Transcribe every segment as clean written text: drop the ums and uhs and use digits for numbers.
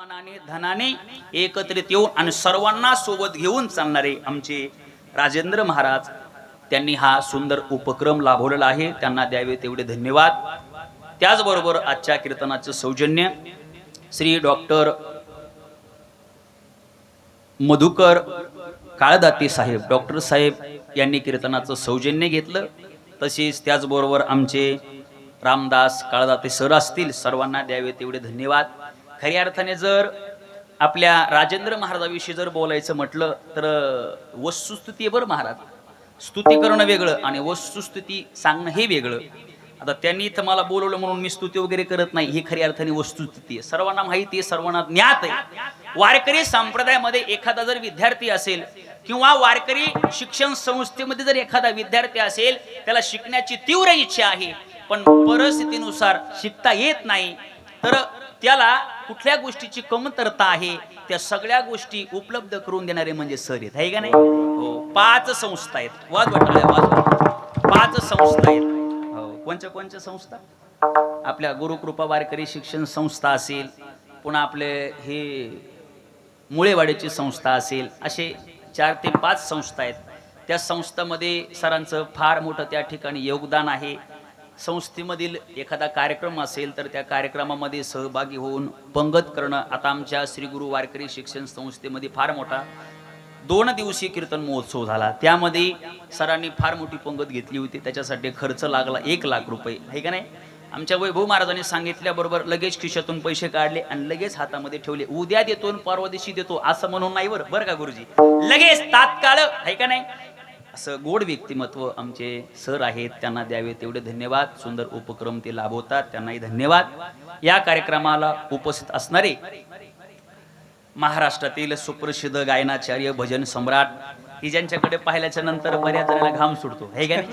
मनाने धनाने एकत्रित येऊन आणि सर्वांना सोबत घेऊन चालणारे आमचे राजेंद्र महाराज, त्यांनी हा सुंदर उपक्रम लाभवलेला आहे. त्यांना द्यावे तेवढे धन्यवाद. त्याचबरोबर आजच्या कीर्तनाचं सौजन्य श्री डॉक्टर मधुकर काळदाते साहेब, डॉक्टर साहेब यांनी कीर्तनाचं सौजन्य घेतलं. तसेच त्याचबरोबर आमचे रामदास काळदाते सर असतील, सर्वांना द्यावे तेवढे धन्यवाद. खऱ्या अर्थाने जर आपल्या राजेंद्र महाराजाविषयी जर बोलायचं म्हटलं तर वस्तुस्तुती आहे बरं महाराज. स्तुती करणं वेगळं आणि वस्तुस्तुती सांगणं हे वेगळं. आता त्यांनी इथं मला बोलवलं म्हणून मी स्तुती वगैरे करत नाही, ही खरी अर्थाने वस्तुस्थिती आहे. सर्वांना माहिती आहे, सर्वांना ज्ञात आहे. वारकरी संप्रदायामध्ये एखादा जर विद्यार्थी असेल किंवा वारकरी शिक्षण संस्थेमध्ये जर एखादा विद्यार्थी असेल, त्याला शिकण्याची तीव्र इच्छा आहे पण परिस्थितीनुसार शिकता येत नाही, तर त्याला कुठल्या गोष्टीची कमतरता आहे त्या सगळ्या गोष्टी उपलब्ध करून देणारे म्हणजे सर आहेत, आहे का नाही? हो, 5 संस्था आहेत. वाद वाटल्या 5 संस्था आहेत. कोणत्या संस्था? आपल्या गुरुकृपा वारकरी शिक्षण संस्था असेल, पुन्हा आपले हे मुळेवाडीची संस्था असेल, असे 4 ते 5 संस्था आहेत. त्या संस्थांमध्ये सरांचं फार मोठं त्या ठिकाणी योगदान आहे. संस्थेमधील एखादा कार्यक्रम असेल तर त्या कार्यक्रमामध्ये सहभागी होऊन पंगत करणं. आता आमच्या श्री गुरु वारकरी शिक्षण संस्थेमध्ये फार मोठा 2 दिवसीय कीर्तन महोत्सव झाला. त्यामध्ये सरांनी फार मोठी पंगत घेतली होती. त्याच्यासाठी खर्च लागला 1 लाख रुपये, आहे का नाही? आमच्या वैभव महाराजांनी सांगितल्याबरोबर लगेच खिशातून पैसे काढले आणि लगेच हातामध्ये ठेवले. उद्या देतो आणि परवा दिवशी देतो असं म्हणून नाही बरं का गुरुजी, लगेच तात्काळ, आहे का नाही? असं गोड व्यक्तिमत्व आमचे सर आहेत, त्यांना द्यावे तेवढे धन्यवाद. सुंदर उपक्रम ते लाभवतात, त्यांनाही धन्यवाद. या कार्यक्रमाला उपस्थित असणारे महाराष्ट्रातील सुप्रसिद्ध गायनाचार्य भजन सम्राट, की ज्यांच्याकडे पाहिल्याच्या नंतर बऱ्याच जणांना घाम सुटतो, हे का नाही?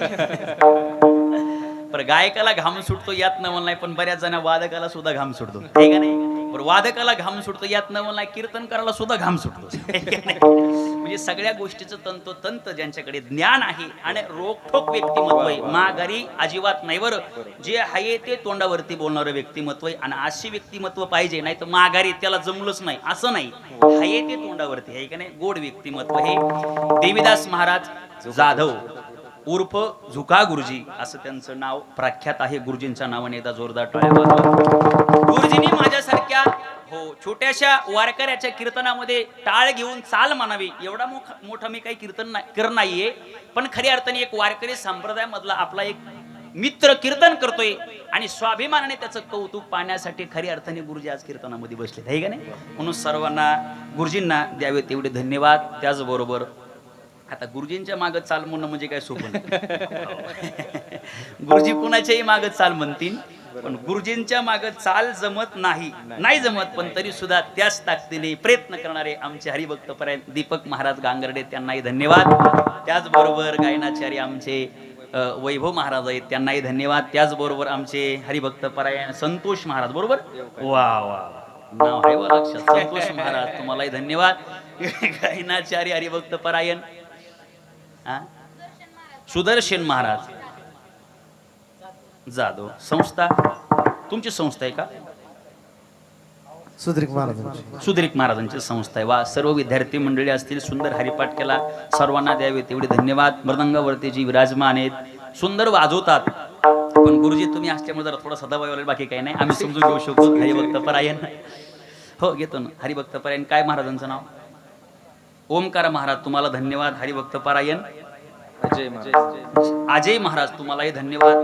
पण गायकाला घाम सुटतो यात न नाही, पण बऱ्याच जण वादकाला सुद्धा घाम सुटतो, हे का नाही? पण वादकाला घाम सुटतो यात न नाही, कीर्तनकाराला सुद्धा घाम सुटतो, म्हणजे सगळ्या गोष्टीचं तंतोतंत ज्यांच्याकडे ज्ञान आहे आणि रोखोक व्यक्तिमत्व आहे. माघारी अजिबात नाही बरं. जे आहे ते तोंडावरती बोलणारं व्यक्तिमत्व आहे आणि अशी व्यक्तिमत्व पाहिजे, नाही तर माघारी त्याला जमलंच नाही असं नाही. आहे ते तोंडावरती, आहे का नाही? गोड व्यक्तिमत्व हे देवीदास महाराज जाधव उर्फ झुका गुरुजी असं त्यांचं नाव प्रख्यात आहे. गुरुजींच्या नावाने एकदा जोरदार टाळ्या वाजवा. गुरुजींनी माझ्यासारख्या छोट्याशा वारकऱ्याच्या कीर्तनामध्ये टाळ घेऊन चाल म्हणावी एवढा मोठा मी काही कीर्तन नाहीये, पण खऱ्या अर्थाने एक वारकरी संप्रदायामधला आपला एक मित्र कीर्तन करतोय आणि स्वाभिमानाने त्याचं कौतुक पाहण्यासाठी खऱ्या अर्थाने गुरुजी आज कीर्तनामध्ये बसले, आहे का नाही? म्हणून सर्वांना गुरुजींना द्यावे तेवढे धन्यवाद. त्याचबरोबर आता गुरुजींच्या मागं चाल म्हणणं म्हणजे काय सोपं नाही. गुरुजी कुणाच्याही मागं चाल म्हणतील, पण गुरुजींच्या मागं चाल जमत नाही जमत, पण तरी सुद्धा त्याच ताकदीने प्रयत्न करणारे आमचे हरिभक्त परायण दीपक महाराज गांगर्डे, त्यांनाही धन्यवाद. त्याचबरोबर गायनाचार्य आमचे वैभव महाराज आहेत, त्यांनाही धन्यवाद. त्याचबरोबर आमचे हरिभक्त परायण संतोष महाराज, बरोबर, वा वा नाव आहे वा लक्षात, संतोष महाराज, तुम्हालाही धन्यवाद. गायनाचार्य हरिभक्त परायण सुदर्शन महाराज जाधव, संस्था तुमची संस्था आहे का? सुधीर महाराजांची संस्था आहे. वा, सर्व विद्यार्थी मंडळी असतील, सुंदर हरिपाठ केला, सर्वांना द्यावे तेवढे धन्यवाद. मृदंगावरती जी विराजमान आहेत, सुंदर वाजवतात, पण गुरुजी तुम्ही असल्यामुळे जरा थोडा सदाभाव, बाकी काही नाही, आम्ही समजून घेऊ शकतो. हरिभक्त परायण हो घेतो ना. हरिभक्त परायण काय महाराजांचं नाव? ओमकार महाराज, तुम्हाला धन्यवाद. हरिभक्त परायण अजय महाराज, तुम्हालाही धन्यवाद.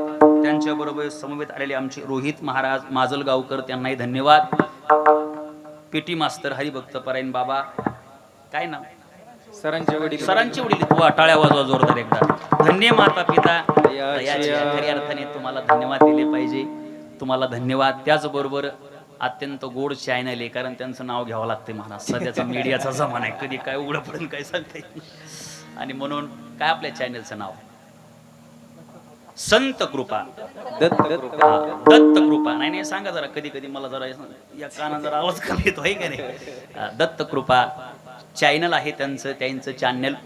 त्यांच्याबरोबर समवेत आलेले आमचे रोहित महाराज माजलगावकर, त्यांनाही धन्यवाद. पेटी मास्तर हरिभक्त परायण बाबा, काय नाव? सरांचे वडील. वा, टाळ्या वाजवा जोरदार एकदा. धन्य माता पिता, खऱ्या अर्थाने तुम्हाला धन्यवाद दिले पाहिजे, तुम्हाला धन्यवाद. त्याचबरोबर अत्यंत गोड चॅनल आहे, कारण त्यांचं नाव घ्यावं लागते महाराज. सध्याचा मीडियाचा जमाना आहे, कधी काय उघडं पडेल काय सांगता येईल. आणि म्हणून काय आपल्या चॅनलचं नाव? संत कृपा, दत्त कृपा. नाही सांगा जरा, कधी कधी मला जरा या काना जरा आवाज कमी येतो, आहे का नाही? दत्त कृपा चॅनल आहे त्यांचं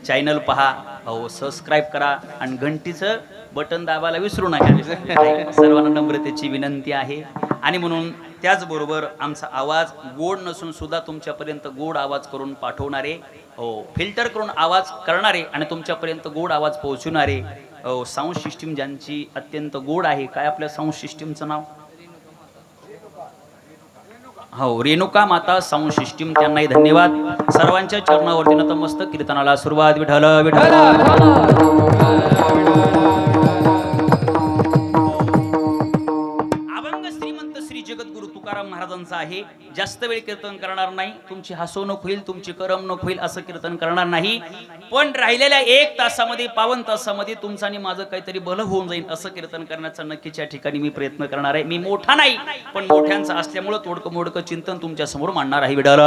चॅनल पहा, हो, सबस्क्राईब करा आणि घंटीचं बटन दाबायला विसरू नका. सर्वांना नम्रतेची विनंती आहे. आणि म्हणून त्याचबरोबर आमचा आवाज गोड नसून सुद्धा तुमच्यापर्यंत गोड आवाज करून पाठवणारे, हो फिल्टर करून आवाज करणारे आणि तुमच्यापर्यंत गोड आवाज पोहोचवणारे साऊंड सिस्टीम ज्यांची अत्यंत गोड आहे. काय आपल्या साऊंड सिस्टीमचं नाव? हो, रेणुका माता साऊंड सिस्टीम. त्यांनाही धन्यवाद. सर्वांच्या चरणावरती नतमस्तक. कीर्तनाला सुरुवात. विठ्ठल विठ्ठल. अभंग श्रीमंत श्री जगद्गुरु तुकाराम महाराजांचा आहे. जास्त वेळ कीर्तन करणार नाही. तुमची हसवणूक होईल, तुमची करमणूक होईल असं कीर्तन करणार नाही. पण राहिलेल्या 1 तासामध्ये, 52 तासामध्ये तुमचं आणि माझं काहीतरी भलं होऊन जाईल असं कीर्तन करण्याचा नक्कीच या ठिकाणी मी प्रयत्न करणार आहे. मी मोठा नाही, पण मोठ्यांचा असल्यामुळं तोडकं मोडकं चिंतन तुमच्या समोर मांडणार आहे. विठ्ठल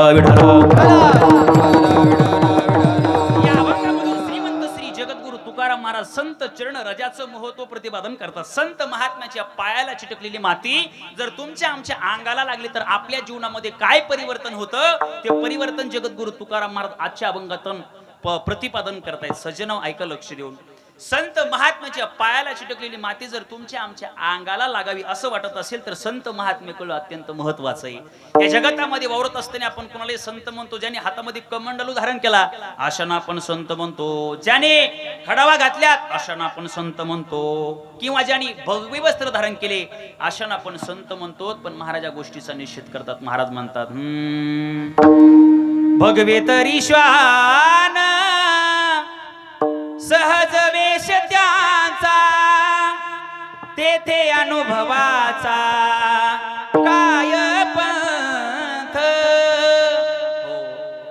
तुकाराम महाराज संत चरण रजाचं महत्व प्रतिपादन करतात. संत महात्म्याच्या पायाला चिटकलेली माती जर तुमच्या आमच्या अंगाला लागली तर आपल्या जीवनामध्ये काय परिवर्तन होतं ते परिवर्तन जगद्गुरु तुकाराम महाराज आजच्या अभंगातून प्रतिपादन करतायत. सज्जनो ऐका लक्ष देऊन. संत महात्म्याच्या पायाला चिटकलेली माती जर तुमच्या आमच्या अंगाला लागावी असं वाटत असेल तर संत महात्म्य कळणं अत्यंत महत्वाचं आहे. या जगतामध्ये वावरत असताना आपण कोणाला संत म्हणतो? ज्याने हातामध्ये कमंडलू धारण केला अशांना आपण संत म्हणतो. ज्याने खडावा घातल्यात अशांना आपण संत म्हणतो. किंवा ज्याने भगवी वस्त्र धारण केले अशांना आपण संत म्हणतो. पण महाराज या गोष्टीचा निषेध करतात. महाराज म्हणतात भगवे तरी श्वान सहज वेश त्यांचा तेथे अनुभवाचा काय पंथ.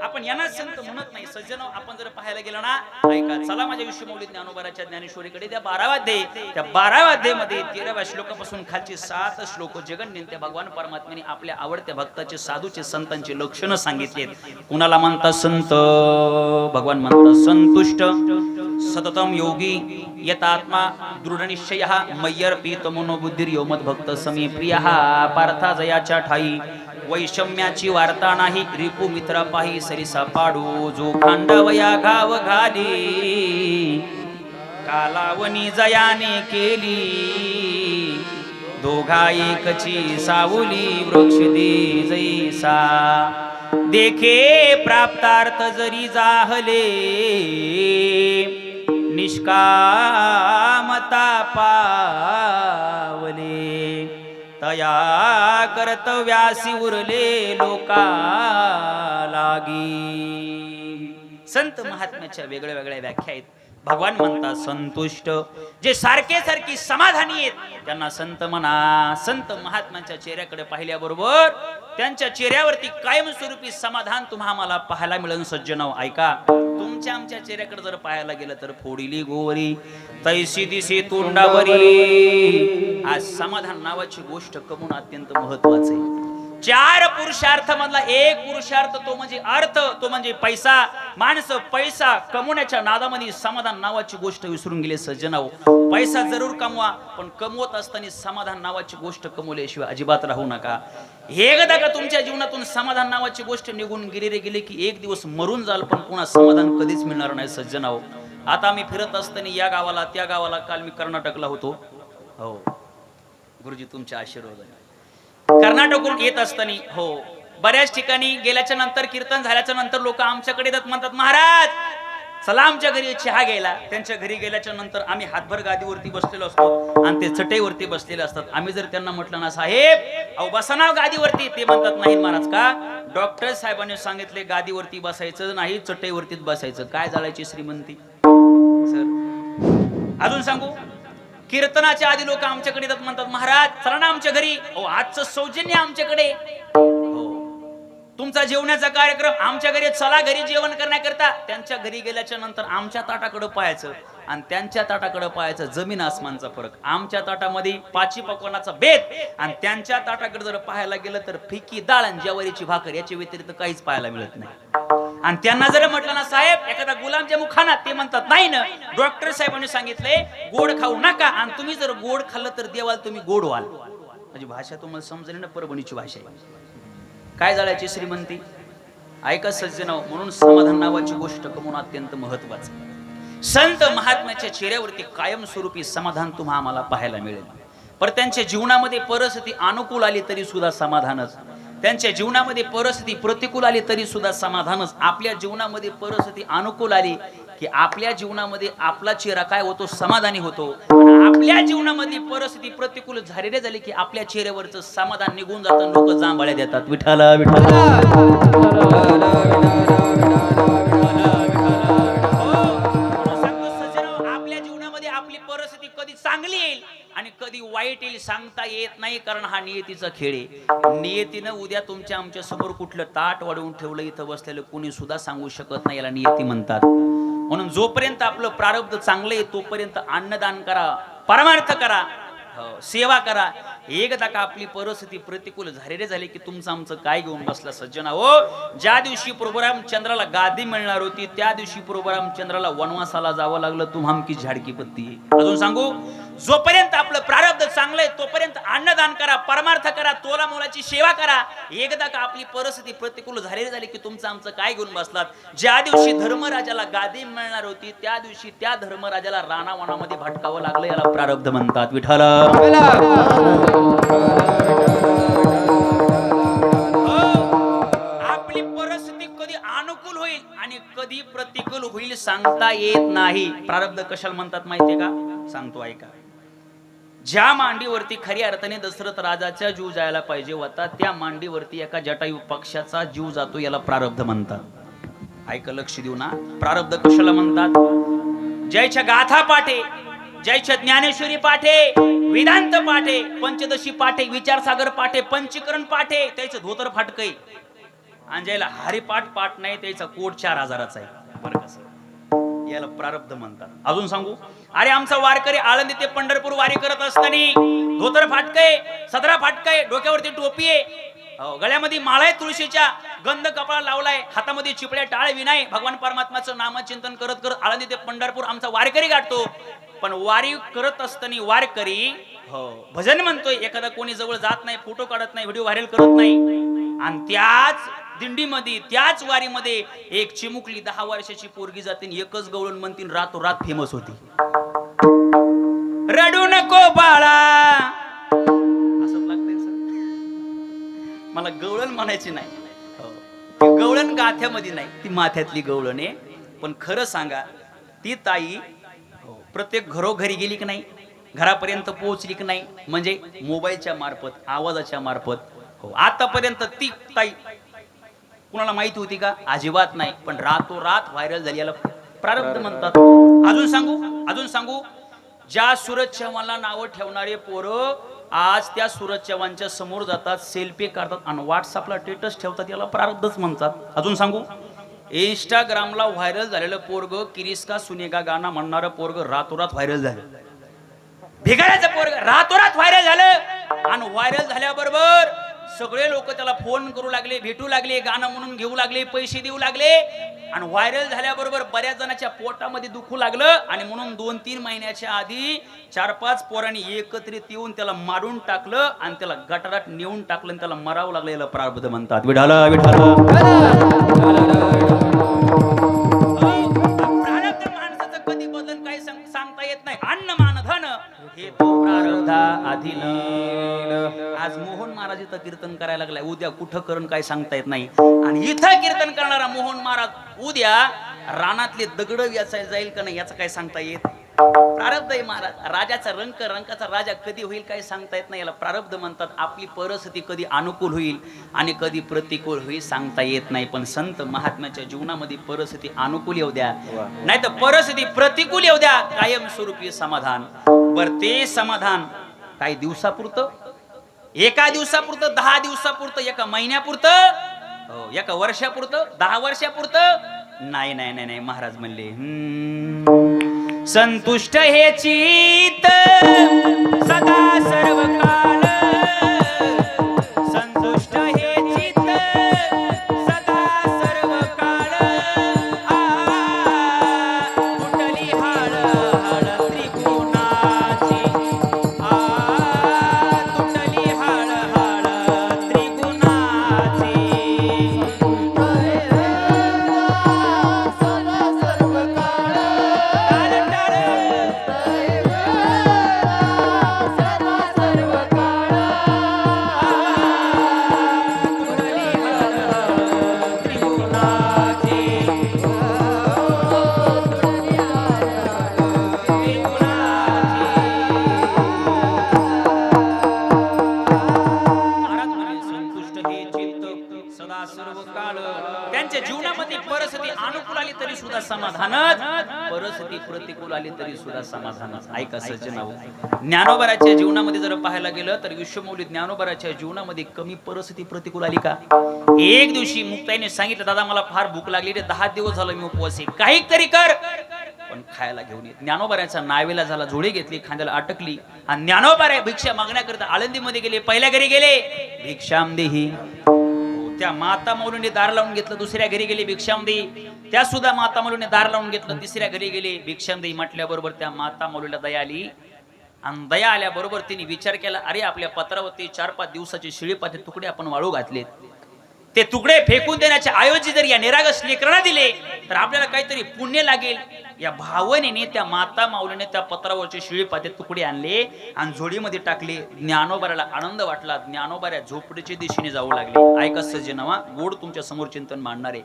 आपण यांना संत म्हणत नाही. सज्जनो आपण जर पाहायला गेलो ना, ऐका चला माझ्या विश्वमौली ज्ञानोबाराच्या ज्ञानेश्वरीकडे. त्या 12व्या अध्यायामध्ये 13व्या श्लोकापासून खालचे 7 श्लोक जगन्यंत्य भगवान परमात्म्याने आपल्या आवडत्या भक्ताचे, साधूचे, संतांचे लक्षणं सांगितलेत. कुणाला म्हणतात संत? भगवान म्हणतात संतुष्ट सततम योगी यतात्मा दृढनिश्चयः मय्यर्पितो मनोबुद्धिर्यो मद्भक्त समे प्रियः. पार्था जयाच्या ठाई वैषम्याची वार्ता नाही. रिपू मित्र पाही सरिसा पाडू जो खांडवया घाव घाली. कालावनी जयाने केली दोघा एकची सावली. वृक्ष दे जैसा देखे प्राप्तार्थ जरी जाहले. निष्कामता पावले तया कर्तव्यासी उरले लोका लागी. संत महात्म्याच्या वेगळ्या वेगळ्या व्याख्या आहेत. भगवान म्हणतात संतुष्ट, जे सारखे सारखी समाधानी आहेत त्यांना संत म्हणा. संत महात्म्यांच्या चेहऱ्याकडे पाहिल्याबरोबर त्यांच्या चेहऱ्यावरती कायमस्वरूपी समाधान तुम्हा आम्हाला पाहायला मिळेल. सज्जनो ऐका, तुमच्या आमच्या चेहऱ्याकडे जर पाहायला गेलं तर फोडिली गोवरी तैसी दिसे तोंडावरी. आज समाधान नावाची गोष्ट कमवून अत्यंत महत्वाचं आहे. 4 पुरुषार्थ मधला एक पुरुषार्थ तो म्हणजे अर्थ, तो म्हणजे पैसा. माणसं पैसा कमवण्याच्या नादामध्ये समाधान नावाची गोष्ट विसरून गेले. सज्जनाओ, पैसा जरूर कमवा, पण कमवत असताना समाधान नावाची गोष्ट कमवल्याशिवाय अजिबात राहू नका. एकदा का तुमच्या जीवनातून समाधान नावाची गोष्ट निघून गेले की एक दिवस मरून जाल, पण पुन्हा समाधान कधीच मिळणार नाही. सज्जनाओ, आता मी फिरत असताना या गावाला त्या गावाला, काल मी कर्नाटकला होतो. हो गुरुजी तुमच्या आशीर्वादाने कर्नाटकहून येत असताना, हो बऱ्याच ठिकाणी गेल्याच्या नंतर, कीर्तन झाल्याच्या नंतर लोक आमच्याकडे येतात, म्हणतात महाराज चला आमच्या घरी चहा घ्यायला. त्यांच्या घरी गेल्याच्या नंतर आम्ही हातभर गादीवरती बसलेलो असतो आणि ते चटईवरती बसलेले असतात. आम्ही जर त्यांना म्हटलं ना साहेब अहो बसा ना गादीवरती, ते म्हणतात नाही महाराज. का? डॉक्टर साहेबांनी सांगितले गादीवरती बसायचं नाही, चटईवरतीच बसायचं. काय झाल्याची श्रीमंती सर. अजून सांगू, कीर्तनाच्या आधी लोक आमच्याकडे येतात, म्हणतात महाराज चला ना आमच्या घरी. हो आजचं सौजन्य आमच्याकडे, तुमचा जेवणाचा कार्यक्रम आमच्या घरी, चला घरी जेवण करण्याकरता. त्यांच्या घरी गेल्याच्या नंतर आमच्या ताटाकडे पाहायचं आणि त्यांच्या ताटाकडे पाहायचं, जमीन आसमानचा फरक. आमच्या ताटामध्ये 5 पकवानाचा बेत आणि त्यांच्या ताटाकडे जर पाहायला गेलं तर फिकी डाळ आणि ज्वारीची भाकर, याच्या व्यतिरिक्त काहीच पाहायला मिळत नाही. आणि त्यांना जर म्हटलं ना साहेब एखादा गुलाबजामू खाना, ते म्हणतात नाही ना, डॉक्टर साहेबांनी सांगितले गोड खाऊ नका, आणि तुम्ही जर गोड खाल्लं तर देवाल तुम्ही गोड व्हाल. माझी भाषा तुम्हाला समजेल ना, परभणीची भाषा आहे. काय झाल्याची श्रीमंती ऐका सज्जनाव. म्हणून समाधान नावाची गोष्ट कमवून अत्यंत महत्वाचं. संत महात्म्याच्या चेहऱ्यावरती कायमस्वरूपी समाधान तुम्हा आम्हाला पाहायला मिळेल. पर त्यांच्या जीवनामध्ये परिस्थिती अनुकूल आली तरी सुद्धा समाधानच, त्यांच्या जीवनामध्ये परिस्थिती प्रतिकूल आली तरी सुद्धा समाधानच. आपल्या जीवनामध्ये परिस्थिती अनुकूल आली की आपल्या जीवनामध्ये आपला चेहरा काय होतो, समाधानी होतो. आपल्या जीवनामध्ये परिस्थिती प्रतिकूल झालेली झाली की आपल्या चेहऱ्यावरचं समाधान निघून जातं. लोक जांभळ्या देतात, विठाला विठाला. आपल्या जीवनामध्ये आपली परिस्थिती कधी चांगली येईल आणि कधी वाईट येईल सांगता येत नाही, कारण हा नियतीचा खेळ आहे. नियतीनं उद्या तुमच्या आमच्या समोर कुठलं ताट वाढवून ठेवलं इथं बसलेलं कोणी सुद्धा सांगू शकत नाही. याला नियती म्हणतात. म्हणून जोपर्यंत आपलं प्रारब्ध चांगलं आहे तोपर्यंत अन्नदान करा, परमार्थ करा, सेवा करा. एकदा का आपली परिस्थिती प्रतिकूल झाली की तुमचं आमचं काय घेऊन बसला सज्जना हो. ज्या दिवशी प्रभू रामचंद्राला गादी मिळणार होती त्या दिवशी प्रभू रामचंद्राला वनवासाला जावं लागलं. तुम्हामकी झाडकी पत्ती. अजून सांगू, जोपर्यंत आपलं प्रारब्ध चांगलं आहे तोपर्यंत अन्नदान करा, परमार्थ करा, तोला मोलाची सेवा करा. एकदा का आपली परिस्थिती प्रतिकूल झाली की तुमचं आमचं काय घेऊन बसलात. ज्या दिवशी धर्मराजाला गादी मिळणार होती त्या दिवशी त्या धर्मराजाला रानावनामध्ये भटकावं लागलं. याला प्रारब्ध म्हणतात. विठाला आपली परिस्थिती कधी अनुकूल होईल आणि कधी प्रतिकूल होईल सांगता येत नाही. प्रारब्ध कशाला म्हणतात माहितीये का, सांगतो ऐका. ज्या मांडीवरती खऱ्या अर्थाने दशरथ राजाचा जीव जायला पाहिजे होता त्या मांडीवरती एका जटायू पक्षाचा जीव जातो. याला प्रारब्ध म्हणतात. ऐका, लक्ष देऊ ना. प्रारब्ध कशाला म्हणतात. जयच्या गाथा पाठे, जयच्या ज्ञानेश्वरी पाठे, वेदांत पाठे, पंचदशी पाठे, विचारसागर पाठे, पंचीकरण पाठे, त्याचं धोतर फाटकय. आणि ज्याला हरिपाठ पाठ नाही त्याचा कोट 4000चा आहे. बरं कसं, याला प्रारब्ध म्हणतात. अजून सांगू, अरे आमचा वारकरी आळंदी ते पंढरपूर वारी करत असताना धोतर फाटकय, सदरा फाटकय, डोक्यावरती टोपी आहे, गळ्यामध्ये माळाय तुळशीच्या, गंध कपाळा लावलाय, हातामध्ये चिपड्या टाळ विनाय, भगवान परमात्माचं नामचिंतन करत करत आळंदी ते पंढरपूर आमचा वारकरी गाठतो. पण वारी करत असताना वारकरी भजन म्हणतोय. एखादा कोणी जवळ जात नाही, फोटो काढत नाही, व्हिडिओ व्हायरल करत नाही. आणि त्याच दिंडीमध्ये त्याच वारीमध्ये एक चिमुकली 10 वर्षाची पोरगी जाते, एकच गवळण म्हणतील रातोरात फेमस होती. रडू नको बाळा, असं लागतंय सर. मला गवळण म्हणायची नाही. गवळण गाथ्यामध्ये नाही, ती माथ्यातली गवळण आहे. पण खरं सांगा, ती ताई प्रत्येक घरोघरी गेली की नाही, घरापर्यंत पोहोचली की नाही, म्हणजे मोबाईलच्या मार्फत, आवाजाच्या मार्फत. हो, आतापर्यंत ती ताई कुणाला माहिती होती का? अजिबात नाही. पण रातोरात व्हायरल झाली. याला प्रारब्ध म्हणतात. अजून सांगू, ज्या सूरज चव्हाणला नावं ठेवणारे पोरं आज त्या सूरज चव्हाणच्या समोर जातात, सेल्फी काढतात आणि व्हॉट्सअपला स्टेटस ठेवतात. याला प्रारब्धच म्हणतात. अजून सांगू, इंस्टाग्रामला व्हायरल झालेलं पोरग, किरिस्का सुनेगा गाणं म्हणणारं पोरग रातोरात व्हायरल झालं. भिगाऱ्याचं पोरग रातोरात व्हायरल झालं. आणि व्हायरल झाल्याबरोबर सगळे लोक त्याला फोन करू लागले, भेटू लागले, गाणं म्हणून घेऊ लागले, पैसे देऊ लागले. आणि व्हायरल झाल्याबरोबर बऱ्याच जणांच्या पोटामध्ये दुखू लागलं. आणि म्हणून 2-3 महिन्याच्या आधी 4-5 पोरांनी एकत्रित येऊन त्याला मारून टाकलं आणि त्याला गटारात नेऊन टाकलं आणि त्याला मरावं लागलं. याला प्रारब्ध म्हणतात. विठाला विठाला. प्रारब्ध माणसाचं कधी बदल काही सांगता येत नाही. अन्न मान धन हे तो प्रारब्धा अधीन. आज मोहन महाराज इथं कीर्तन करायला लागलाय, उद्या कुठं करण काय सांगता येत नाही. आणि इथं कीर्तन करणारा मोहन महाराज उद्या रानातले दगड याचायला जाईल का नाही याचं काय सांगता येत. प्रारब्ध आहे महाराज. राजाचा रंकाचा राजा कधी होईल काय सांगता येत नाही. याला प्रारब्ध म्हणतात. आपली परिस्थिती कधी अनुकूल होईल आणि कधी प्रतिकूल होईल सांगता येत नाही. पण संत महात्म्याच्या जीवनामध्ये परिस्थिती अनुकूल येऊ द्या, नाही तर परिस्थिती प्रतिकूल येऊ द्या, कायमस्वरूपी समाधान. बर ते समाधान काही दिवसापुरतं, एका दिवसापुरतं, 10 दिवसापुरतं, एका महिन्यापुरतं, एका वर्षापुरतं, 10 वर्षापुरतं नाही. नाही नाही नाही. महाराज म्हणले संतुष्ट हे चित्त सदा सर्व काळ, संतुष्ट हे चित्त सदा सर्व काळ. कुठली हाळ हाळ त्रिगुणाची, तुटली हाळ हाळ त्रिगुणाची. तरी सुद्धा समाधानच, परिस्थिती प्रतिकूल आली तरी सुद्धा समाधानच. ऐका सज्जनाओ, ज्ञानोबाराच्या जीवनामध्ये जर पाहायला गेलं तर विश्वमौली ज्ञानोबाराच्या जीवनामध्ये कमी परिस्थिती प्रतिकूल आली का? एक दिवशी मुक्ताईने सांगितलं, दादा मला फार भूक लागली रे, 10 दिवस झालं मी उपवास आहे, काहीतरी कर पण खायला घेऊन ये. ज्ञानोबाराचा नावेला झाला, जोडी घेतली, खांद्याला अटकली आणि ज्ञानोबारा भिक्षा मागण्याकरिता आळंदीमध्ये गेले. पहिल्या घरी गेले, भिक्षाम देही. त्या माता मौलीने दार लावून घेतलं. दुसऱ्या घरी गेले, भिक्षाम देही. त्या सुद्धा माता मौलीने दार लावून घेतलं. तिसऱ्या घरी गेले, भिक्षाम देही म्हटल्याबरोबर त्या माता मौलीला दया आली आणि दया आल्याबरोबर तिने विचार केला, अरे आपल्या पत्रावरती 4-5 दिवसाचे शिळीपाते तुकडे आपण वाळू घातलेत, ते तुकडे फेकून देण्याच्या ऐवजी जर या निरागस लेकरांना दिले तर आपल्याला काहीतरी पुण्य लागेल. या भावनेने त्या माता माऊलीने त्या पत्रावरचे शिळीपाते तुकडे आणले आणि झोडीमध्ये टाकले. ज्ञानोबाराला आनंद वाटला. ज्ञानोबाऱ्या झोपडीच्या दिशेने जाऊ लागले. ऐका सज्जनावा, गोड तुमच्या समोर चिंतन मांडणारे.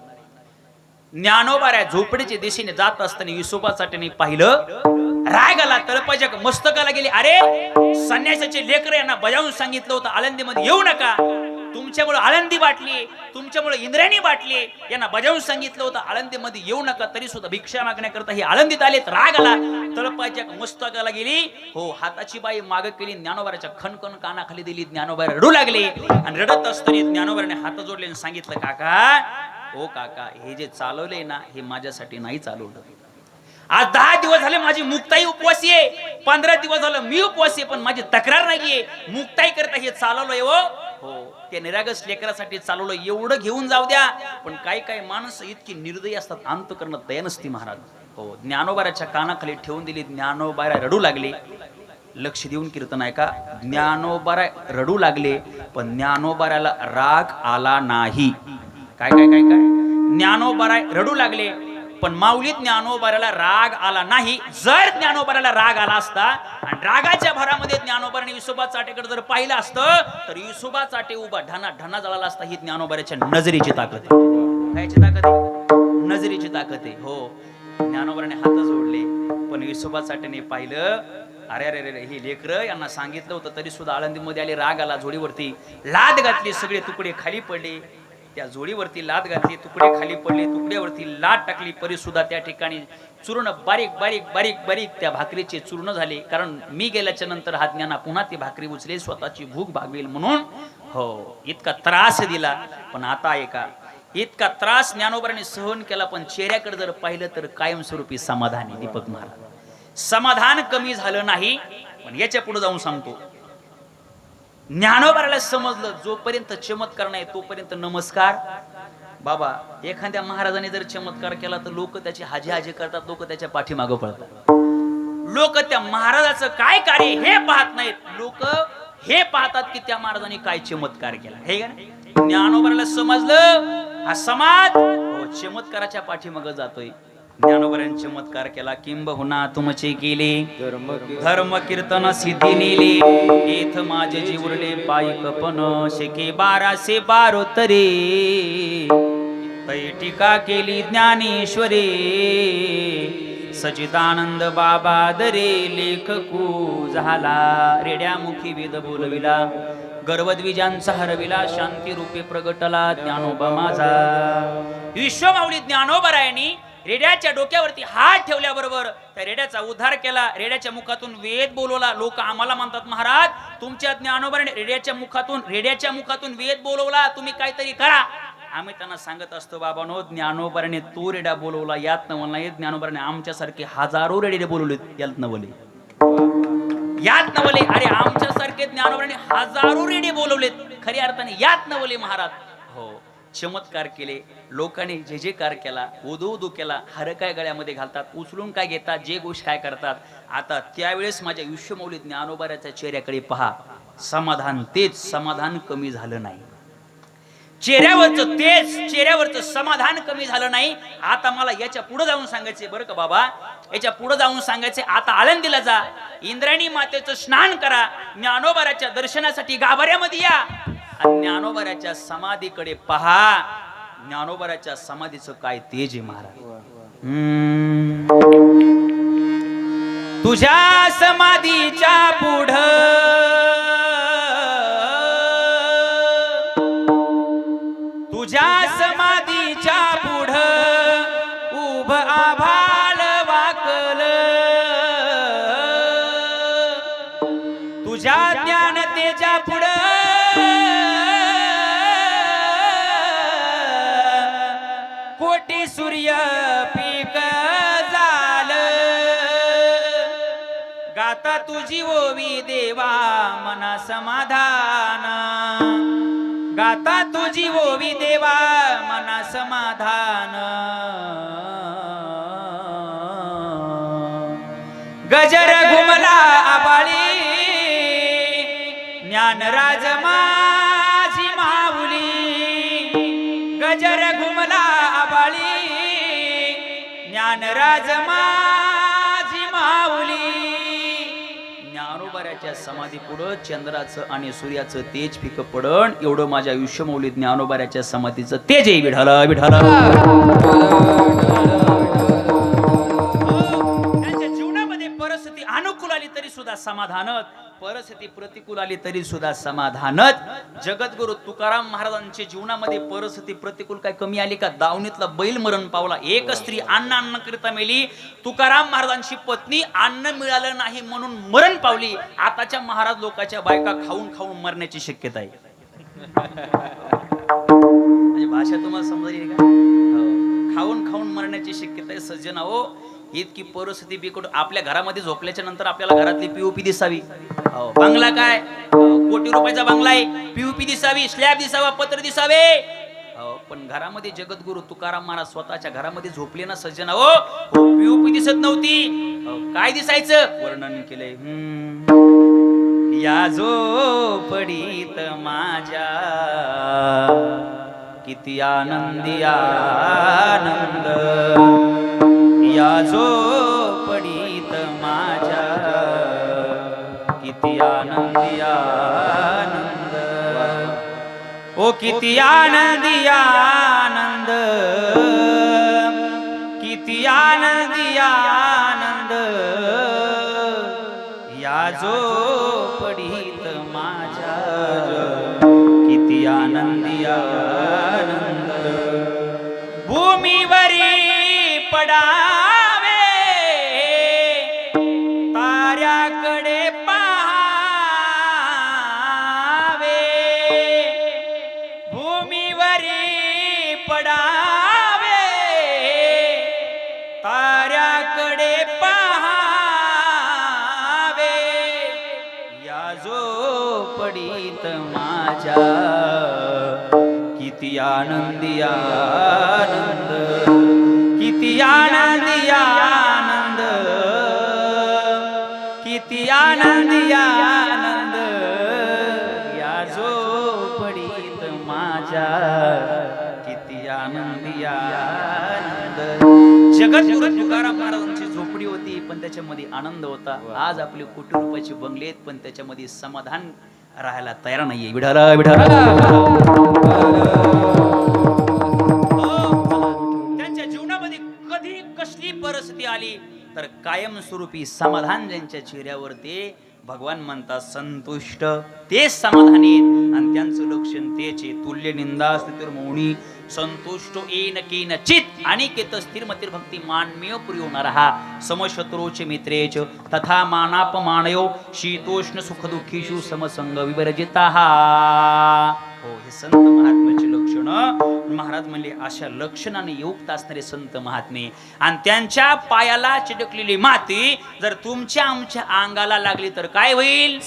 ज्ञानोबाऱ्या झोपडीच्या दिशेने जात असताना विसोबाचाट्याने पाहिलं, राग आला, तळपाच्या मस्तकाला गेले. अरे संन्यासाचे लेकर यांना बजावून सांगितलं होतं आळंदीमध्ये येऊ नका, तुमच्यामुळे आळंदी बाटली, तुमच्यामुळे इंद्रायणी बाटली, यांना बजावून सांगितलं होतं आळंदीमध्ये येऊ नका, तरी सुद्धा भिक्षा मागण्याकरता हे आळंदीत आलेत. राग आला, तळपाच्या मस्तकाला गेली. हो, हाताची बाई माग केली, ज्ञानोबाराच्या खणखण कानाखाली दिली. ज्ञानोबा रडू लागले आणि रडत असताना ज्ञानोबाराने हात जोडले आणि सांगितलं, काका, ओ काका, हे जे चालवले ना हे माझ्यासाठी नाही चालवलं. आज 10 दिवस झाले माझी मुक्ताई उपवासी आहे, 15 दिवस झालं मी उपवासी आहे, पण माझी तक्रार नाहीये. मुक्ताई करता हे चालवलंय. हो, ते निरागस लेकरासाठी चालवलं, एवढं घेऊन जाऊ द्या. पण काही माणसं इतकी निर्दयी असतात, अंत करणं दया नसती महाराज. हो, ज्ञानोबाराच्या कानाखाली ठेवून दिली. ज्ञानोबारा रडू लागले. लक्ष देऊन कीर्तन ऐका. ज्ञानोबारा रडू लागले पण ज्ञानोबाराला राग आला नाही. काय ज्ञानोबारा रडू लागले पण माऊलीत ज्ञानोबाराला राग आला नाही. जर ज्ञानोबाराला राग आला असता आणि रागाच्या भरामध्ये ज्ञानोबाराने विसोबा चाटेकडे जर पाहिलं असतं तर विसोबा चाटे उभा ढना जळाला असता. ही ज्ञानोबाराच्या नजरेची ताकद आहे. कायची ताकद आहे? नजरेची ताकद आहे. हो, ज्ञानोबाराने हात जोडले पण विसोबा चाटेने पाहिलं, अरे अरे अरे, ही लेकरं यांना सांगितलं होतं तरी सुद्धा आळंदीमध्ये आले. राग आला, जोडीवरती लाद घातली, सगळे तुकडे खाली पडले. त्या जोडीवरती लाद घातली, तुकडे खाली पडले, तुकड्यावरती लाद टाकली, परी सुद्धा त्या ठिकाणी चूर्ण बारीक बारीक बारीक बारीक त्या भाकरीचे चूर्ण झाले. कारण मी गेल्याच्या नंतर हा ज्ञाना पुन्हा ती भाकरी उचलेल, स्वतःची भूक भागवेल म्हणून. हो, इतका त्रास दिला. पण आता ऐका, इतका त्रास ज्ञानोबाराने सहन केला पण चेहऱ्याकडे जर पाहिलं तर कायमस्वरूपी समाधानी. दीपक महाराज, समाधान कमी झालं नाही. पण याच्या पुढे जाऊन सांगतो, ज्ञानोबाराला समजलं जोपर्यंत चमत्कार नाही तोपर्यंत नमस्कार. बाबा, एखाद्या महाराजाने जर चमत्कार केला तर लोक त्याची हाजी हाजी करतात, लोक त्याच्या पाठीमागं पळतात. लोक त्या महाराजाचं काय कार्य हे पाहत नाहीत, लोक हे पाहतात की त्या महाराजांनी काय चमत्कार केला. हे ज्ञानोबाराला समजलं, हा समाज चमत्काराच्या पाठीमागं जातोय. ज्ञानोबारांनी चमत्कार केला. किंबहुना तुमचे केले धर्म कीर्तन सिद्धी नेले, एथ माझे जीवरले पायी कपन, शेके 1212 तरे, तै टीका केली ज्ञानेश्वरे, सचिदानंद बाबा दरे, लेखकू झाला, रेड्यामुखी वेद बोलविला, गर्वद्विजांचा हरविला, शांती रूपे प्रगटला ज्ञानोबा माझा. विश्वमाऊली ज्ञानोबारायांनी रेड्याच्या डोक्यावरती हात ठेवल्याबरोबर त्या रेड्याचा उद्धार केला. रेड्याच्या मुखातून वेद बोलवला. लोक आम्हाला म्हणतात, महाराज तुमच्या ज्ञानोबाराने रेड्याच्या मुखातून वेद बोलवला, तुम्ही काहीतरी करा. आम्ही त्यांना सांगत असतो, बाबांनो, ज्ञानोबाराने तो रेड्या बोलवला यात नवल. ज्ञानोबाराने आमच्यासारखे हजारो रेडे बोलवले यात नवले, यात नवले. अरे आमच्यासारखे ज्ञानोबाराने हजारो रेडे बोलवलेत, खऱ्या अर्थाने यात नवले महाराज. हो, चमत्कार केले. लोकांनी जे जे कार केला, उदू केला, हर काय गळ्यामध्ये घालतात, उचलून काय घेतात, जे गोष्ट काय करतात. आता त्यावेळेस माझ्या विश्वमौली ज्ञानोबाराच्या चेहऱ्याकडे पहा, समाधान, तेच समाधान कमी झालं नाही. चेहऱ्यावरचं समाधान कमी झालं नाही. आता मला याच्या पुढे जाऊन सांगायचे बरं का बाबा, याच्या पुढे जाऊन सांगायचे, आता आळंदीला जा, इंद्रायणी मातेचं स्नान करा, ज्ञानोबाराच्या दर्शनासाठी गाभाऱ्यामध्ये या, ज्ञानोबाराच्या समाधीकडे पहा. ज्ञानोबाराच्या समाधीचं काय तेज आहे महाराज. तुझ्या समाधीच्या पुढं, तुझ्या समाधीच्या पुढं उभ आभाळ वाकल तुझ्या ज्ञानतेच्या पुढं कोटी सूर्य पीक झालं गाता तुझी ओवी देवा मना समाधान गाता तुझी ओवी देवा मना समाधान गजर घुमला आबाळी ज्ञानराज माझी माऊली गजर घुमला आबाळी ज्ञानराज माझी माऊली ज्ञानोबाऱ्याच्या समाधी पुढं चंद्राचं आणि सूर्याचं तेज फिकं पडण एवढं माझ्या आयुष्य मौली ज्ञानोबाऱ्याच्या समाधीचं तेज आहे विठाल विठाल परिस्थिती अनुकूल आली तरी सुद्धा समाधानच परिस्थिती प्रतिकूल आली तरी सुद्धा समाधानच जगद्गुरु तुकाराम महाराजांच्या जीवनामध्ये परिस्थिती प्रतिकूल काय कमी आली का दावणीतला बैल मरण पावला एक स्त्री अन्न करिता मेली तुकाराम महाराजांची पत्नी अन्न मिळालं नाही म्हणून मरण पावली आताच्या महाराज लोकांच्या बायका खाऊन खाऊन मरण्याची शक्यता आहे म्हणजे भाषा तुम्हाला समजेल का खाऊन खाऊन मरण्याची शक्यता आहे सज्जन हो इतकी परिस्थिती बिकट आपल्या घरामध्ये झोपल्याच्या नंतर आपल्याला घरातली पीओपी दिसावी बंगला काय कोटी रुपयाचा बंगला आहे पीओपी दिसावी स्लॅब दिसावा पत्र दिसावे पण घरामध्ये जगद्गुरु तुकाराम महाराज स्वतःच्या घरामध्ये झोपले ना सज्जन हो पीओपी दिसत नव्हती काय दिसायचं वर्णन केलंय या झोपडीत माझ्या किती आनंदी आनंद या झोपडीत माझ्या किती आनंदी आनंद ओ किती आनंदी आनंद किती आनंदी आनंद या झोपडीत माझ्या किती आनंदी आनंद भूमीवरी पडावे ताऱ्याकडे पाहावे भूमीवरी पडावे ताऱ्याकडे पाहावे या झोपडीत माझ्या किती आनंदी आनंद किती आनंदी आनंद किती आनंदी आनंद या झोपडीत माझ्या किती आनंदी आनंद जगद्गुरु तुकाराम महाराजांची झोपडी होती पण त्याच्यामध्ये आनंद होता आज आपले कोटी रुपयाचे बंगले आहेत पण त्याच्यामध्ये समाधान राहायला तयार नाहीये विठाला विठाला कसली परिस्थिती आली तर कायमस्वरूपी समाधान ज्यांच्या चेहऱ्यावर ते भगवान म्हणतात संतुष्ट ते समाधानी आणि त्यांचं लक्षण तेचे तुल्य निंदा स्थिर मौनी संतुष्ट येन केन चित अनिकेत स्थिर मतिर भक्ती मानमेय पुरी नरहा समशत्रोचे मित्रेच तथा मानापमानयो शीतोष्ण सुख दुःखीषु समसंग विवर्जिता हो हे संत महात्म्याचे लक्षण महाराज म्हणले अशा लक्षणाने युक्त असणारे संत महात्मे आणि त्यांच्या पायाला चिटकलेली माती जर तुमच्या आमच्या अंगाला लागली तर काय होईल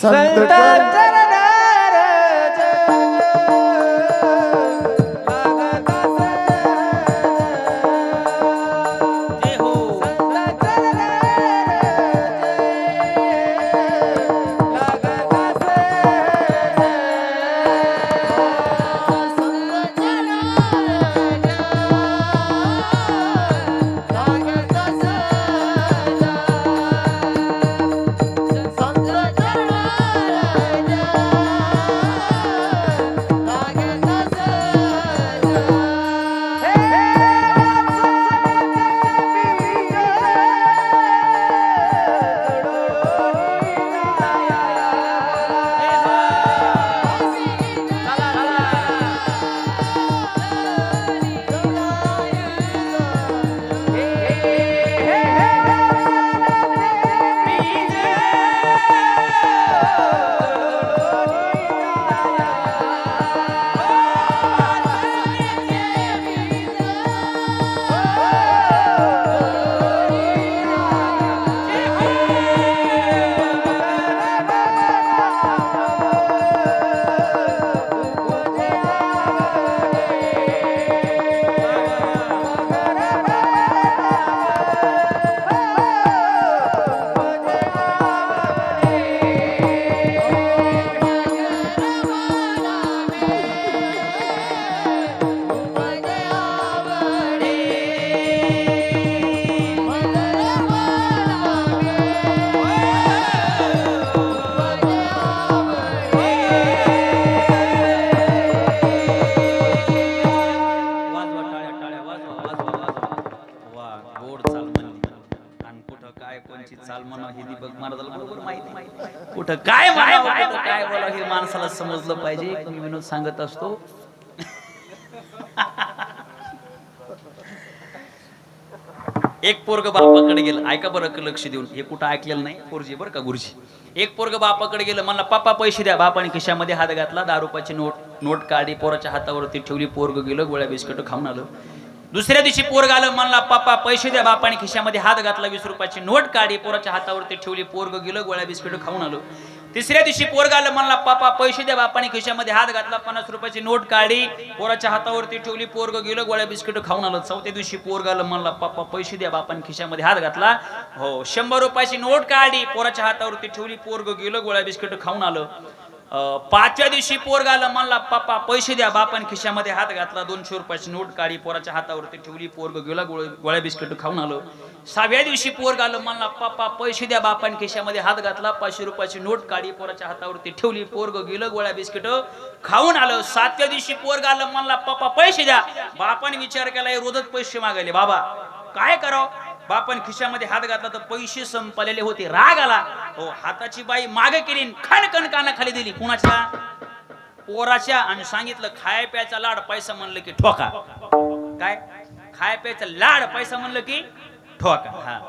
चाल म्हणली आणि कुठं काय कोणची चाल म्हणावं हे दीपक महाराजाला बरोबर माहिती. कुठं काय म्हणावं कुठं काय बोलावं हे माणसाला समजलं पाहिजे. मी विनोद सांगत असतो. एक पोरग बापाकडे गेलं. ऐका बरं लक्ष देऊन, हे कुठं ऐकलेलं नाही पोरजी बरं का गुरुजी. एक पोरग बापाकडे गेलं, म्हणला पप्पा पैसे द्या. बापाने खिशामध्ये हात घातला, 10 रुपयाची नोट काढली, पोराच्या हातावरती ठेवली. पोरग गेलं, गोळ्या बिस्किट खाऊन आलं. दुसऱ्या दिवशी पोरग आलं, म्हणला पप्पा पैसे द्या. बापाने खिशामध्ये हात घातला, 20 रुपयाची नोट काढली, पोराच्या हातावरती ठेवली. पोरग गेलं, गोळ्या बिस्किट खाऊन आलं. तिसऱ्या दिवशी पोरग आलं, म्हणला पप्पा पैसे द्या. बापाने खिशामध्ये हात घातला, 50 रुपयाची नोट काढली, पोराच्या हातावरती ठेवली. पोरग गेलं, गोळ्या बिस्किट खाऊन आलं. चौथ्या दिवशी पोरग आलं, म्हणला पप्पा पैसे द्या. बापाने खिशामध्ये हात घातला, हो 100 रुपयाची नोट काढली, पोराच्या हातावरती ठेवली. पोरग गेलं, गोळ्या बिस्किट खाऊन आलं. पाचव्या दिवशी पोरग आलं, म्हणला पप्पा पैसे द्या. बापाने खिशामध्ये हात घातला, 200 रुपयाची नोट काढली, पोराच्या हातावरती ठेवली. पोरग गेला, गोळ्या बिस्किट खाऊन आलं. सहाव्या दिवशी पोरग आलं, म्हणला पप्पा पैसे द्या. बापाने खिशामध्ये हात घातला, 500 रुपयाची नोट काढली, पोराच्या हातावरती ठेवली. पोरग गेलं, गोळ्या बिस्किट खाऊन आलं. सातव्या दिवशी पोरग आलं, म्हणला पप्पा पैसे द्या. बापाने विचार केला, हे रोजच पैसे मागायले, बाबा काय करावं. बापाने खिशामध्ये हात घातला तर पैसे संपलेले होते. राग आला, हो हाताची बाई मागे केली, खणखण कानाखाली दिली. कुणाच्या? पोराच्या. आणि सांगितलं खाय प्यायचा लाड, पैसा म्हणलं की ठोका. काय खाय प्यायचा लाड, पैसा म्हणलं की ठोका. हा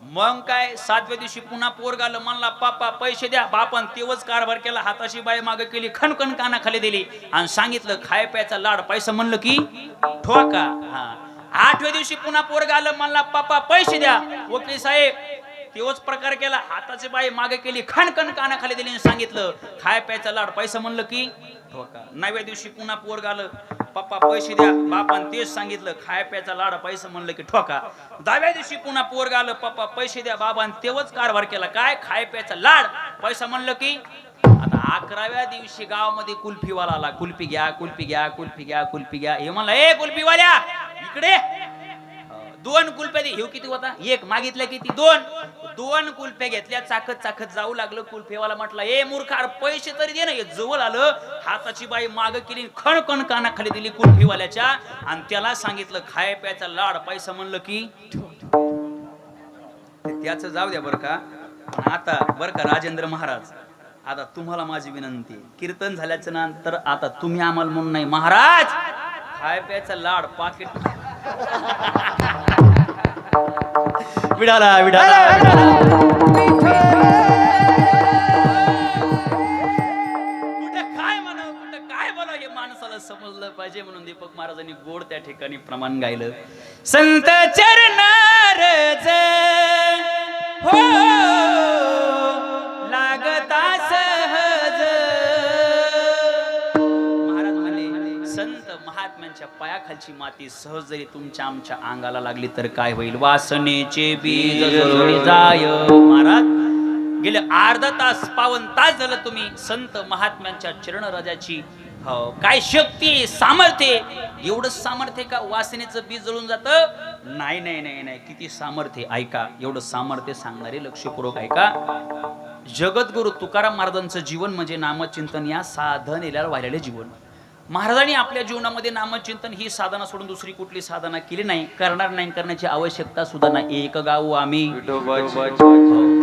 मग काय, सातव्या दिवशी पुन्हा पोरग आलं, म्हणला पप्पा पैसे द्या. बापान तेवच कारभार केला, हाताची बाई मागे केली, खणखण कानाखाली दिली आणि सांगितलं खाय प्यायचा लाड, पैसा म्हणलं की ठोका. हा आठव्या दिवशी पुन्हा पोरग आलं, म्हणला पप्पा पैसे द्या. वकील साहेब तेवच प्रकार केला, हाताची बाई मागे केली, खणखण कानाखाली दिली आणि सांगितलं खाय प्यायचा लाड, पैसा म्हणलं की ठोका. 9व्या दिवशी पुन्हा पोरग आलं, पप्पा पैसे द्या. बापान तेच सांगितलं खाय प्यायचा लाड, पैसा म्हणलं की ठोका. 10व्या दिवशी पुन्हा पोरग आलं, पप्पा पैसे द्या. बाबान तेवच कारभार केला, काय खाय प्यायचा लाड, पैसा म्हणलं की. आता 11व्या दिवशी गावामध्ये कुल्फीवाला आला, कुल्फी घ्या कुल्फी घ्या कुल्फी घ्या कुल्फी घ्या. हे म्हणला ए कुल्फीवाल्या इकडे, 2 कुल्फ्या दे. हे किती होता? 1 मागितल्या किती? 2 कुल्फ्या घेतल्या. चाकत चाकत जाऊ लागलं. कुल्फीवाला म्हटला ए मूर्खार पैसे तरी दे ना. हे जवळ आलं, हाताची बाई माग केली, खणखण कानाखाली दिली कुल्फीवाल्याच्या आणि त्याला सांगितलं खाय प्यायचा लाड, पैसा म्हणलं की. त्याचं जाऊ द्या बरं का. आता बरं का राजेंद्र महाराज, आता तुम्हाला माझी विनंती, कीर्तन झाल्याच्या नंतर आता तुम्ही आम्हाला म्हणून नाही, महाराज खाय प्यायचा लाड पाकिट. विडाला विडाला कुठं काय म्हणावं कुठं काय बोलावं हे माणसाला समजलं पाहिजे. म्हणून दीपक महाराजांनी गोड त्या ठिकाणी प्रमाण गायलं. संत चरणारज हो लागता सहज. महाराज म्हणले संत महात्म्यांच्या पायाखालची माती सहज जरी तुमच्या आमच्या अंगाला लागली तर काय होईल. वासनेचे बीज जळून जाय. महाराज गेले अर्धा तास पावन तास झालं तुम्ही संत महात्म्यांच्या चरणराजाची काय शक्ती सामर्थ्य. एवढं सामर्थ्य का वासनेचं बीज जळून जातं? नाही नाही नाही नाही, किती सामर्थ्य. ऐका एवढं सामर्थ्य सांगणारे लक्षपूर्वक ऐका. जगद्गुरु तुकाराम महाराजांचं जीवन म्हणजे नामचिंतन या साधनेला वाहिलेले जीवन. महाराजांनी आपल्या जीवनामध्ये नामचिंतन ही साधना सोडून दुसरी कुठली साधना केली नाही, करणार नाही, करण्याची आवश्यकता सुद्धा नाही. एक गाऊ आम्ही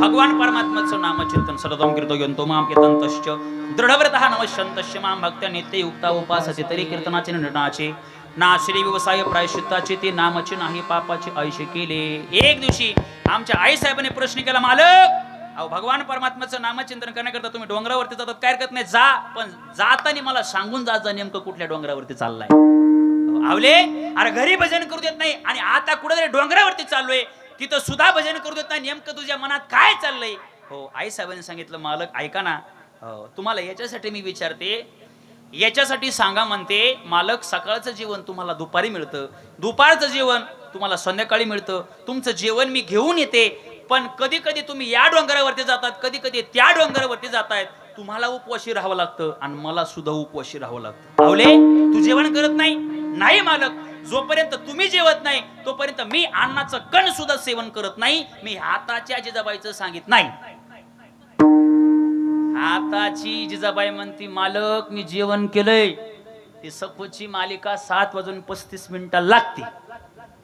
भगवान परमात्म्याचं नामचिंतन सततं कीर्तयन्तो मां कीर्तन्तश्च दृढव्रतः नमश्यन्तश्च मां भक्त्या नित्ययुक्ता उपासते. तरी कीर्तनाचे नटनाचे ना श्री व्यवसाय प्रायश्चित्ताचे ते नामाचे नाही पापाचे आयुष्य केले. एक दिवशी आमच्या आई साहेबांनी प्रश्न केला, मालक अहो भगवान परमात्म्याचं नामचिंतन करण्याकरता तुम्ही डोंगरावरती जातात, काय हरकत नाही जा, पण जाताना मला सांगून जा नेमकं कुठल्या डोंगरावरती चाललाय. आवले अरे घरी भजन करू देत नाही आणि आता कुठेतरी डोंगरावरती चाललोय, तिथं सुद्धा भजन करू देत नाही, नेमकं तुझ्या मनात काय चाललंय. हो आई साहेबांनी सांगितलं, मालक ऐका ना, तुम्हाला याच्यासाठी मी विचारते, याच्यासाठी सांगा म्हणते. मालक सकाळचं जेवण तुम्हाला दुपारी मिळतं, दुपारचं जेवण तुम्हाला संध्याकाळी मिळतं, तुमचं जेवण मी घेऊन येते. पण कधी कधी तुम्ही या डोंगरावरती जातात, कधी कधी त्या डोंगरावरती जातायत, तुम्हाला उपवाशी राहावं लागतं आणि मला सुद्धा उपवाशी राहावं लागतं. आवले तू जेवण करत नाही? नाही मालक, जोपर्यंत तुम्ही जेवत नाही तोपर्यंत मी अन्नाचं कण सुद्धा सेवन करत नाही. मी हाताच्या जिजाबाईचं सांगित नाही. हाताची जिजाबाई म्हणती, मालक मी जेवण केलंय. ती सफोची मालिका 7 वाजून 35 मिनिटाला लागते,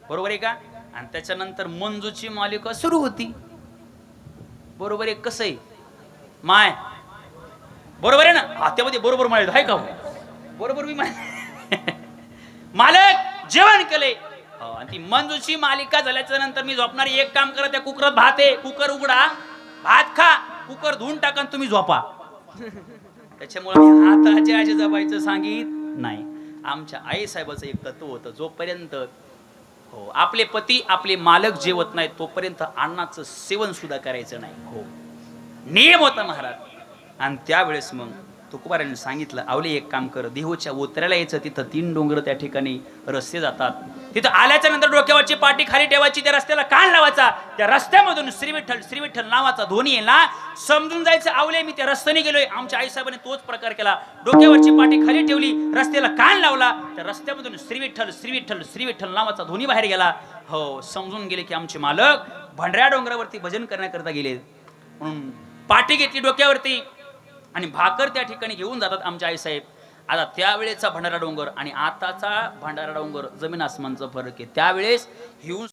बरोबर आहे का? आणि त्याच्यानंतर मंजूची मालिका सुरू होती. बरोबर आहे कसं आहे माय बरोबर आहे ना हा त्यामध्ये बरोबर माळ आहे का हो? बरोबर मी मालक जेवण केले आणि ती मंजूची मालिका झाल्याच्या नंतर मी झोपणार एक काम करा त्या कुकरात भात आहे कुकर उघडा भात खा कुकर धुवून टाका तुम्ही झोपा. त्याच्यामुळे मी हाताचे आजी जबायचं सांगित नाही. आमच्या आई साहेबाचं एक तत्व होतं जोपर्यंत हो आपले पती आपले मालक जेवत नाहीत तोपर्यंत अन्नाचं सेवन सुद्धा करायचं नाही. हो नियम होता महाराज. आणि त्यावेळेस मग तुकोबारांनी सांगितलं आवले एक काम कर देहूच्या उतरायला यायचं तिथं 3 डोंगर त्या ठिकाणी रस्ते जातात तिथं आल्याच्या नंतर डोक्यावरची पाठी खाली ठेवायची त्या रस्त्याला कान लावायचा त्या रस्त्यामधून श्रीविठ्ठल नावाचा ध्वनी आहे ना समजून जायचं आवले मी त्या रस्त्याने गेलोय. आमच्या आईसाहेबांनी तोच प्रकार केला डोक्यावरची पाठी खाली ठेवली रस्त्याला कान लावला त्या रस्त्यामधून श्रीविठ्ठल नावाचा ध्वनी बाहेर गेला. हो समजून गेले की आमचे मालक भंडऱ्या डोंगरावरती भजन करण्याकरता गेले म्हणून पाठी घेतली डोक्यावरती आणि भाकर त्या ठिकाणी घेऊन जातात आमचे आईसाहेब. आता त्यावेळेचा भंडारा डोंगर आणि आताचा भंडारा डोंगर जमीन आसमानचा फरक आहे. त्यावेळेस घेऊन